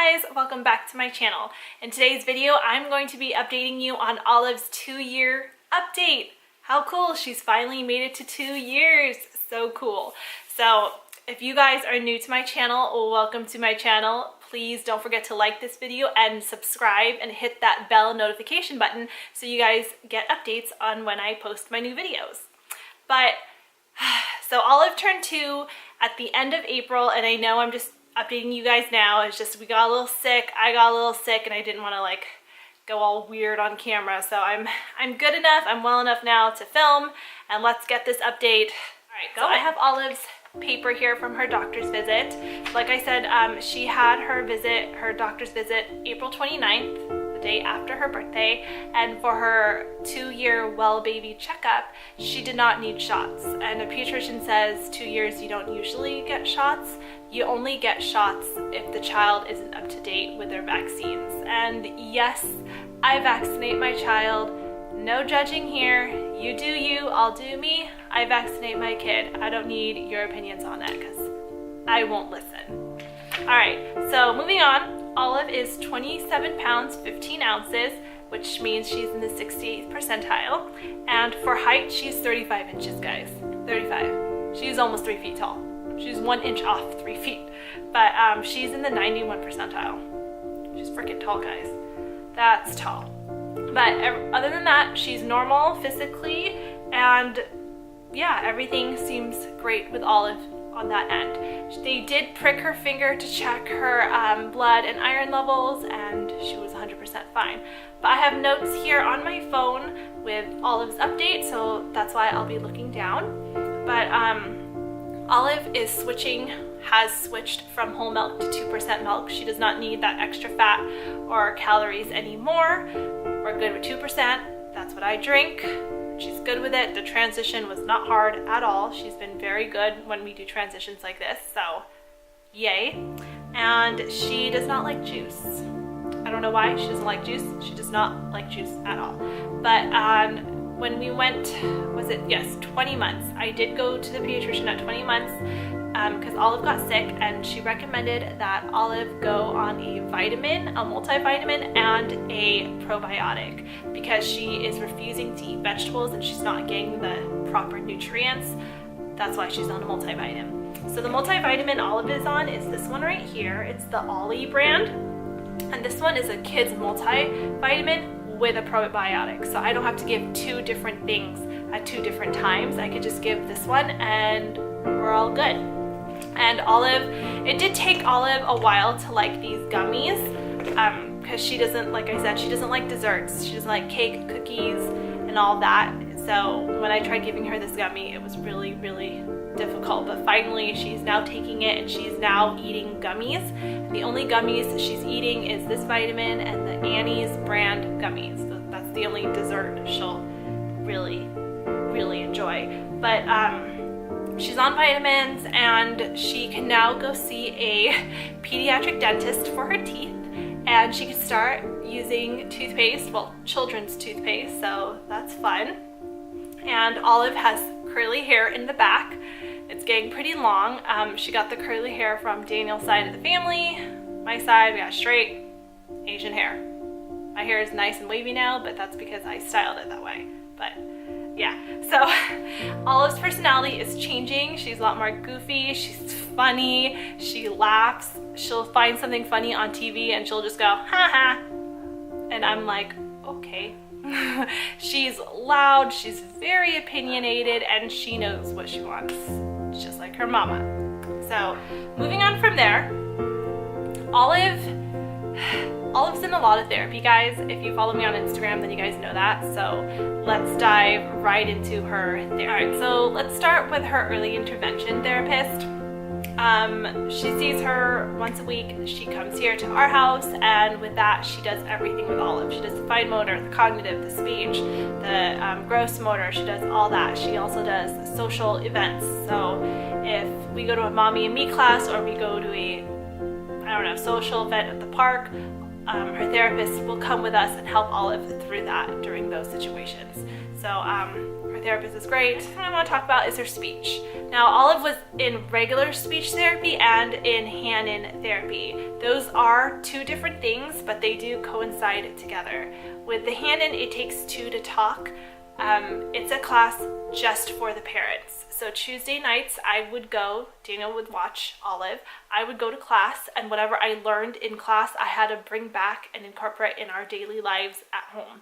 Hi guys, welcome back to my channel. In today's video, I'm going to be updating you on Olive's 2-year update. How cool, she's finally made it to 2 years. So cool. So if you guys are new to my channel, welcome to my channel. Please don't forget to like this video and subscribe and hit that bell notification button so you guys get updates on when I post my new videos. But so Olive turned 2 at the end of April, and I know I'm just updating you guys now. It's just we got a little sick, I got a little sick, and I didn't want to like go all weird on camera. So I'm good enough, I'm well enough now to film, and let's get this update. All right, so I have Olive's paper here from her doctor's visit. Like I said, she had her doctor's visit April 29th, the day after her birthday, and for her 2-year well baby checkup, she did not need shots. And a pediatrician says 2 years you don't usually get shots. You only get shots if the child isn't up to date with their vaccines. And yes, I vaccinate my child. No judging here. You do you, I'll do me. I vaccinate my kid. I don't need your opinions on that because I won't listen. All right, so moving on. Olive is 27 pounds, 15 ounces, which means she's in the 68th percentile. And for height, she's 35 inches, guys. 35. She's almost 3 feet tall. She's 1 inch off 3 feet, but she's in the 91 percentile. She's freaking tall, guys. That's tall. But other than that, she's normal physically, and yeah, everything seems great with Olive on that end. They did prick her finger to check her blood and iron levels, and she was 100% fine. But I have notes here on my phone with Olive's update, so that's why I'll be looking down. But Olive has switched from whole milk to 2% milk. She does not need that extra fat or calories anymore. We're good with 2%. That's what I drink. She's good with it. The transition was not hard at all. She's been very good when we do transitions like this, so yay. And she does not like juice. I don't know why she doesn't like juice. She does not like juice at all. But when we went, 20 months. I did go to the pediatrician at 20 months because Olive got sick, and she recommended that Olive go on a vitamin, a multivitamin, and a probiotic because she is refusing to eat vegetables and she's not getting the proper nutrients. That's why she's on a multivitamin. So the multivitamin Olive is on is this one right here. It's the Ollie brand, and this one is a kid's multivitamin with a probiotic, so I don't have to give 2 different things at 2 different times. I could just give this one and we're all good. And Olive, it did take Olive a while to like these gummies because she doesn't, like I said, she doesn't like desserts. She doesn't like cake, cookies, and all that. So when I tried giving her this gummy, it was really, really difficult. But finally, she's now taking it and she's now eating gummies. The only gummies she's eating is this vitamin and the Annie's brand gummies. So that's the only dessert she'll really, really enjoy. But she's on vitamins, and she can now go see a pediatric dentist for her teeth, and she can start using toothpaste, well, children's toothpaste, so that's fun. And Olive has curly hair in the back. It's getting pretty long. She got the curly hair from Daniel's side of the family. My side, we got straight Asian hair. My hair is nice and wavy now, but that's because I styled it that way. But yeah, so Olive's personality is changing. She's a lot more goofy. She's funny. She laughs. She'll find something funny on TV and she'll just go, ha ha. And I'm like, okay. She's loud, she's very opinionated, and she knows what she wants, just like her mama. So moving on from there, Olive's in a lot of therapy, guys. If you follow me on Instagram, then you guys know that. So let's dive right into her therapy. All right, so let's start with her early intervention therapist. She sees her once a week. She comes here to our house, and with that, she does everything with Olive. She does the fine motor, the cognitive, the speech, the gross motor. She does all that. She also does social events. So if we go to a mommy and me class, or we go to a, social event at the park, her therapist will come with us and help Olive through that during those situations. So her Her therapist is great. The thing I want to talk about is her speech. Now, Olive was in regular speech therapy and in Hanen therapy. Those are two different things, but they do coincide together. With the Hanen, it takes two to talk. It's a class just for the parents. So Tuesday nights I would go, Daniel would watch Olive, I would go to class, and whatever I learned in class I had to bring back and incorporate in our daily lives at home.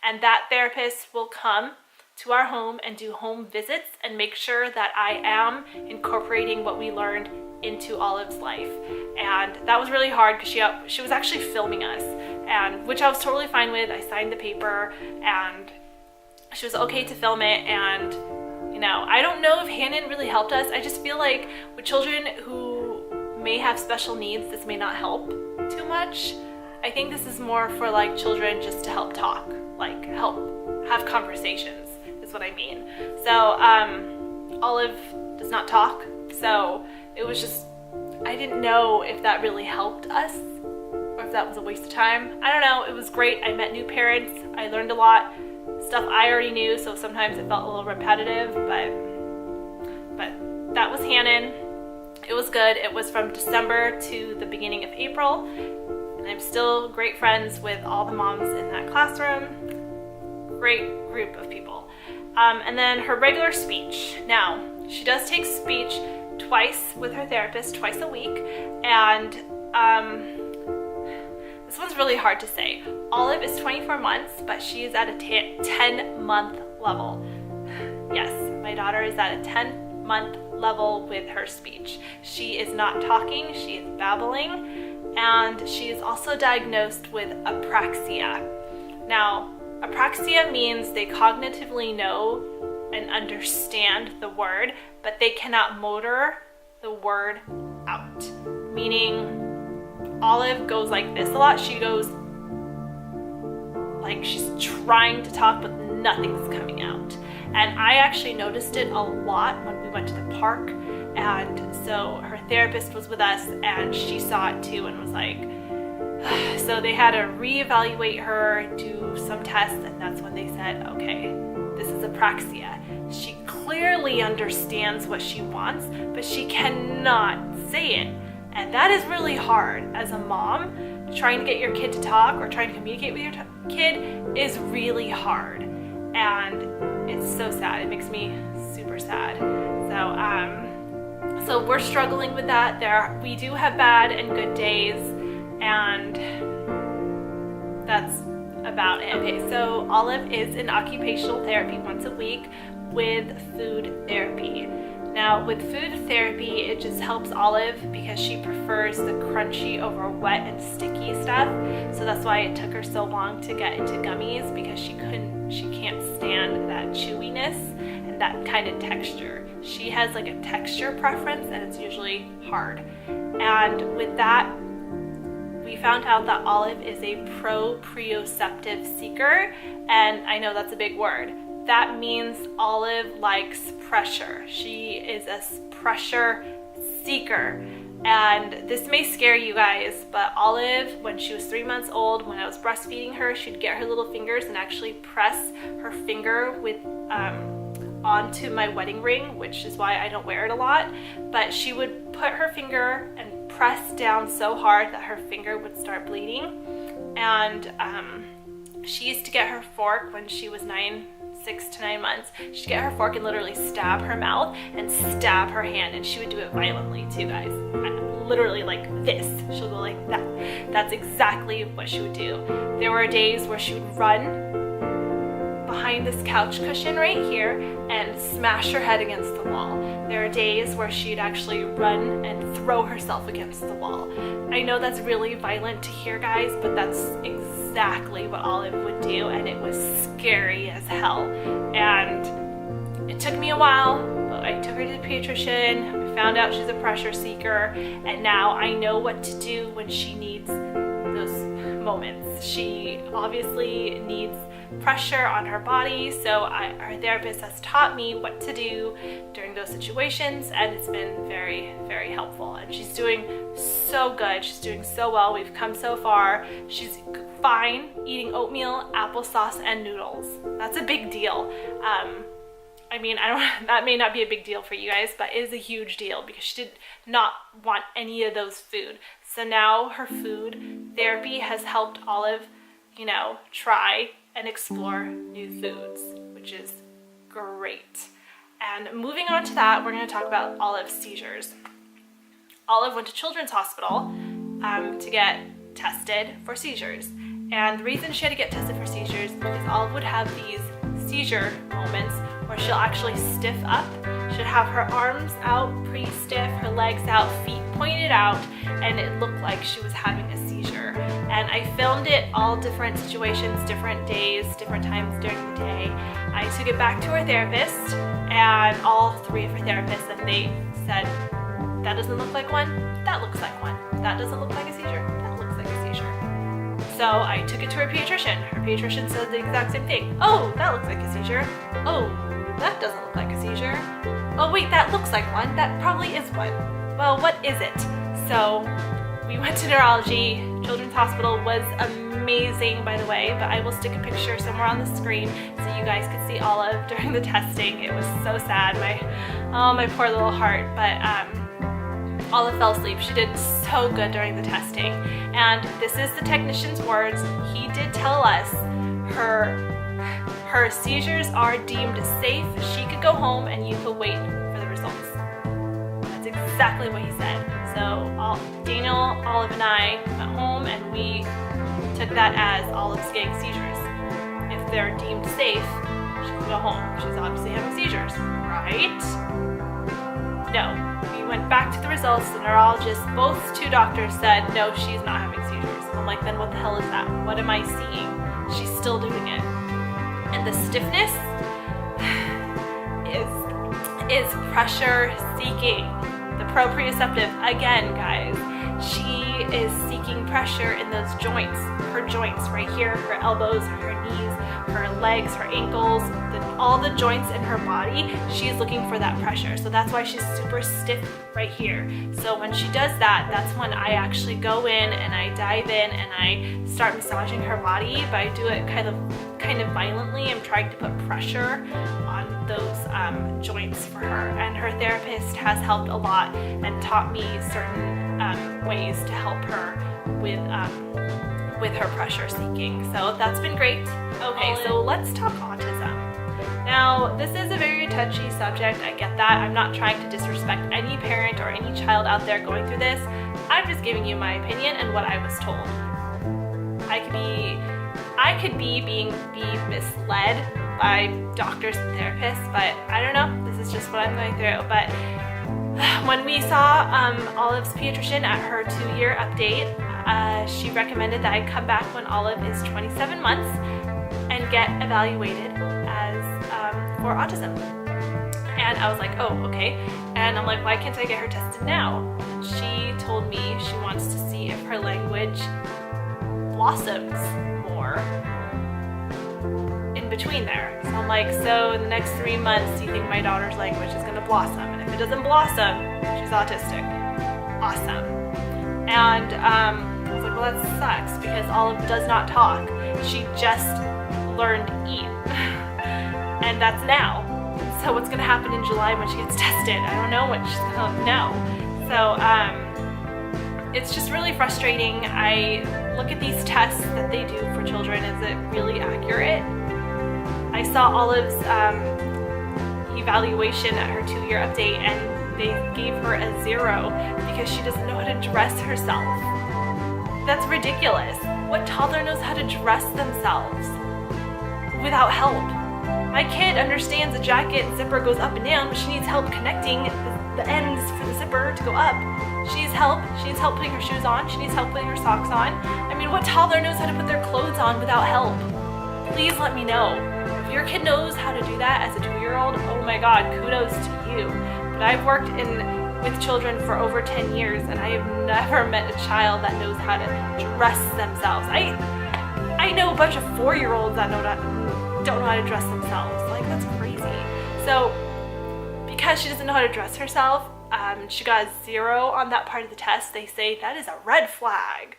And that therapist will come to our home and do home visits and make sure that I am incorporating what we learned into Olive's life. And that was really hard because she was actually filming us, and which I was totally fine with. I signed the paper and she was okay to film it. And you know, I don't know if Hanen really helped us. I just feel like with children who may have special needs, this may not help too much. I think this is more for like children just to help talk, like help have conversations is what I mean. So Olive does not talk, so it was just, I didn't know if that really helped us or if that was a waste of time. I don't know. It was great. I met new parents. I learned a lot. Stuff I already knew, so sometimes it felt a little repetitive, but that was Hanen. It was good. It was from December to the beginning of April, and I'm still great friends with all the moms in that classroom. Great group of people. And then her regular speech. Now, she does take speech twice with her therapist, twice a week, and this one's really hard to say. Olive is 24 months, but she is at a 10-month level. Yes, my daughter is at a 10-month level with her speech. She is not talking, she is babbling, and she is also diagnosed with apraxia. Now, apraxia means they cognitively know and understand the word, but they cannot motor the word out. Meaning, Olive goes like this a lot. She goes like she's trying to talk, but nothing's coming out. And I actually noticed it a lot when we went to the park. And so her therapist was with us and she saw it too and was like, so they had to reevaluate her, do some tests, and that's when they said, okay, this is apraxia. She clearly understands what she wants, but she cannot say it. And that is really hard as a mom. Trying to get your kid to talk or trying to communicate with your kid is really hard. And it's so sad. It makes me super sad. So we're struggling with that. We do have bad and good days, and that's about it. Okay, so Olive is in occupational therapy once a week with food therapy. Now, with food therapy, it just helps Olive because she prefers the crunchy over wet and sticky stuff. So that's why it took her so long to get into gummies, because she can't stand that chewiness and that kind of texture. She has like a texture preference, and it's usually hard. And with that, we found out that Olive is a proprioceptive seeker, and I know that's a big word. That means Olive likes pressure. She is a pressure seeker. And this may scare you guys, but Olive, when she was 3 months old, when I was breastfeeding her, she'd get her little fingers and actually press her finger with onto my wedding ring, which is why I don't wear it a lot. But she would put her finger and press down so hard that her finger would start bleeding. And she used to get her fork when she was 6 to 9 months. She'd get her fork and literally stab her mouth and stab her hand, and she would do it violently too, guys. Literally like this. She'll go like that. That's exactly what she would do. There were days where she would run behind this couch cushion right here and smash her head against the wall. There are days where she'd actually run and throw herself against the wall. I know that's really violent to hear, guys, but that's exactly what Olive would do, and it was scary as hell. And it took me a while, but I took her to the pediatrician. We found out she's a pressure seeker, and now I know what to do when she needs those moments. She obviously needs pressure on her body, so our therapist has taught me what to do during those situations, and it's been very, very helpful. And she's doing so good. She's doing so well. We've come so far. She's fine eating oatmeal, applesauce, and noodles. That's a big deal. I mean, that may not be a big deal for you guys, but it is a huge deal because she did not want any of those food. So now her food therapy has helped Olive, you know, try and explore new foods, which is great. And moving on to that, we're going to talk about Olive's seizures. Olive went to Children's Hospital to get tested for seizures. And the reason she had to get tested for seizures is because Olive would have these seizure moments where she'll actually stiff up. She'd have her arms out pretty stiff, her legs out, feet pointed out, and it looked like she was having a seizure. And I filmed it all different situations, different days, different times during the day. I took it back to her therapist and all three of her therapists, and they said, that doesn't look like one, that looks like one. That doesn't look like a seizure, that looks like a seizure. So I took it to her pediatrician. Her pediatrician said the exact same thing. Oh, that looks like a seizure. Oh, that doesn't look like a seizure. Oh wait, that looks like one. That probably is one. Well, what is it? So we went to neurology. Children's Hospital was amazing, by the way, but I will stick a picture somewhere on the screen so you guys could see Olive during the testing. It was so sad, my poor little heart, but Olive fell asleep. She did so good during the testing, and this is the technician's words. He did tell us her seizures are deemed safe. She could go home and you could wait for the results. That's exactly what he said. So Daniel, Olive, and I went home and we took that as Olive's getting seizures. If they're deemed safe, she can go home. She's obviously having seizures, right? No. We went back to the results. The neurologist, both two doctors said, no, she's not having seizures. I'm like, then what the hell is that? What am I seeing? She's still doing it. And the stiffness is pressure seeking. The proprioceptive, again, guys, she is seeking pressure in those joints, her joints right here, her elbows, her knees, her legs, her ankles, all the joints in her body. She's looking for that pressure. So that's why she's super stiff right here. So when she does that, that's when I actually go in and I dive in and I start massaging her body, but I do it kind of violently. I'm trying to put pressure on those joints for her. And her therapist has helped a lot and taught me certain ways to help her with her pressure seeking. So that's been great. Okay, so let's talk autism. Now, this is a very touchy subject. I get that. I'm not trying to disrespect any parent or any child out there going through this. I'm just giving you my opinion and what I was told. I could be being misled by doctors and therapists, but I don't know. This is just what I'm going through. But when we saw Olive's pediatrician at her 2-year update, she recommended that I come back when Olive is 27 months and get evaluated for autism. And I was like, oh, okay. And I'm like, why can't I get her tested now? And she told me she wants to see if her language blossoms more in between there. So I'm like, so in the next 3 months, do you think my daughter's language is gonna blossom? And if it doesn't blossom, she's autistic. Awesome. And I was like, well, that sucks because Olive does not talk. She just learned to eat. And that's now. So what's gonna happen in July when she gets tested? I don't know when she's gonna know. So it's just really frustrating. I look at these tests that they do for children. Is it really accurate? I saw Olive's evaluation at her 2-year update and they gave her a 0 because she doesn't know how to dress herself. That's ridiculous. What toddler knows how to dress themselves without help? My kid understands a jacket and zipper goes up and down, but she needs help connecting the ends for the zipper to go up. She needs help. She needs help putting her shoes on. She needs help putting her socks on. I mean, what toddler knows how to put their clothes on without help? Please let me know. If your kid knows how to do that as a 2-year-old, oh my God, kudos to you. But I've worked with children for over 10 years and I have never met a child that knows how to dress themselves. I know a bunch of 4-year-olds that don't know how to dress themselves. Like, that's crazy. So because she doesn't know how to dress herself, she got a 0 on that part of the test. They say that is a red flag.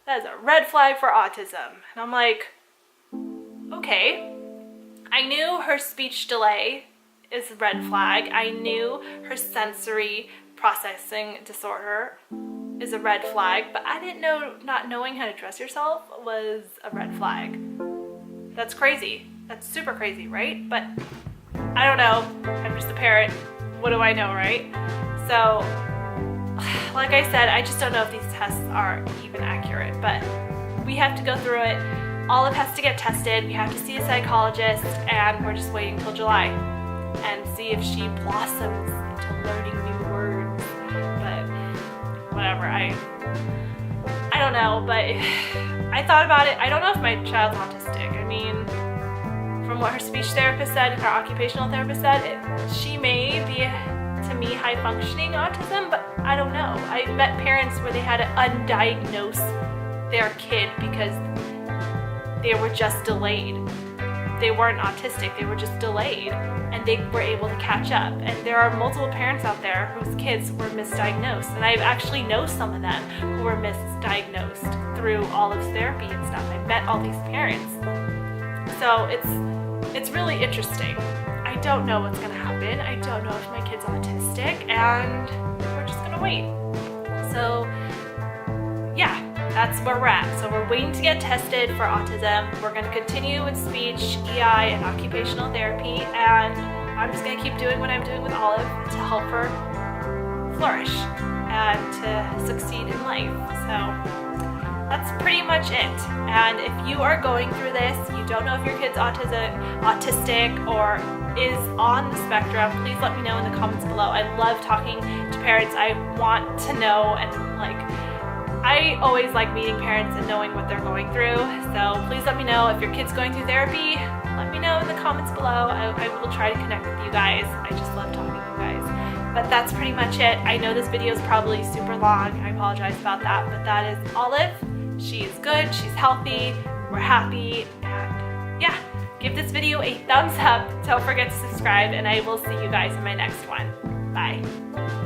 That is a red flag for autism. And I'm like, okay. I knew her speech delay is a red flag. I knew her sensory processing disorder is a red flag, but I didn't know not knowing how to dress yourself was a red flag. That's crazy. That's super crazy, right? But I don't know. I'm just a parent. What do I know, right? So, like I said, I just don't know if these tests are even accurate, but we have to go through it. Olive has to get tested. We have to see a psychologist, and we're just waiting till July and see if she blossoms into learning new words. But whatever, I don't know, but I thought about it. I don't know if my child's autistic. I mean, from what her speech therapist said and her occupational therapist said, she may be, to me, high-functioning autism, but I don't know. I met parents where they had to undiagnose their kid because they were just delayed. They weren't autistic, they were just delayed, and they were able to catch up. And there are multiple parents out there whose kids were misdiagnosed, and I actually know some of them who were misdiagnosed through Olive's therapy and stuff. I met all these parents. So it's really interesting. I don't know what's gonna happen. I don't know if my kid's autistic, and we're just gonna wait. So yeah, that's where we're at. So we're waiting to get tested for autism. We're gonna continue with speech, EI, and occupational therapy, and I'm just gonna keep doing what I'm doing with Olive to help her flourish and to succeed in life. So that's pretty much it. And if you are going through this, you don't know if your kid's autistic or is on the spectrum, please let me know in the comments below. I love talking to parents. I want to know, and I always like meeting parents and knowing what they're going through. So please let me know if your kid's going through therapy. Let me know in the comments below. I will try to connect with you guys. I just love talking to you guys. But that's pretty much it. I know this video is probably super long. I apologize about that, but that is Olive. She is good, she's healthy, we're happy, and yeah, give this video a thumbs up. Don't forget to subscribe, and I will see you guys in my next one. Bye.